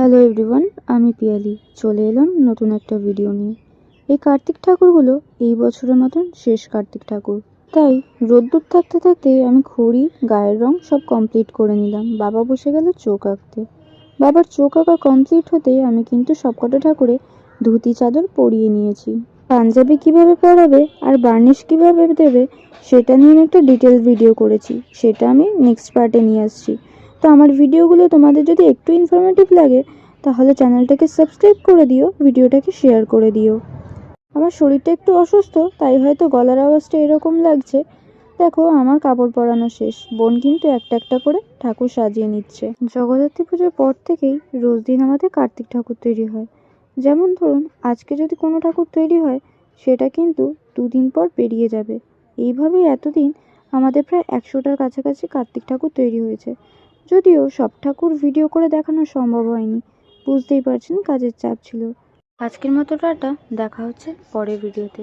Hello everyone, আমি পিয়ালি চলে এলাম নতুন একটা ভিডিও নিয়ে। এই কার্তিক ঠাকুরগুলো এই বছরের মতন শেষ কার্তিক ঠাকুর, তাই রোদ্দুর থাকতে থাকতেই আমি খড়ি গায়ের রং সব কমপ্লিট করে নিলাম। বাবা বসে গেল চোখ আঁকতে। বাবার চোখ আঁকা কমপ্লিট হতেই আমি কিন্তু সবকটা ঠাকুরে ধুতি চাদর পরিয়ে নিয়েছি। পাঞ্জাবি কিভাবে পরাবে আর বার্নিশ কিভাবে দেবে সেটা নিয়ে আমি একটা ডিটেল ভিডিও করেছি, সেটা আমি নেক্সট পার্টে নিয়ে আসছি। তো আমার ভিডিওগুলো তোমাদের যদি একটু ইনফরমেটিভ লাগে তাহলে চ্যানেলটাকে সাবস্ক্রাইব করে দিও, ভিডিওটাকে শেয়ার করে দিও। আমার শরীরটা একটু অসুস্থ, তাই হয়তো গলার আওয়াজটা এরকম লাগছে। দেখো, আমার কাপড় পরানো শেষ, বোন কিন্তু একটা একটা করে ঠাকুর সাজিয়ে নিচ্ছে। জগদ্ধাত্রী পুজোর পর থেকেই রোজ দিন আমাদের কার্তিক ঠাকুর তৈরি হয়। যেমন ধরুন, আজকে যদি কোনো ঠাকুর তৈরি হয় সেটা কিন্তু দুদিন পর বেরিয়ে যাবে। এইভাবেই এতদিন আমাদের প্রায় 100টার কাছাকাছি কার্তিক ঠাকুর তৈরি হয়েছে। যদিও সব ঠাকুর ভিডিও করে দেখানো সম্ভব হয়নি, বুঝতেই পারছেন কাজের চাপ ছিল। আজকের মতো টাটা, দেখা হচ্ছে পরের ভিডিওতে।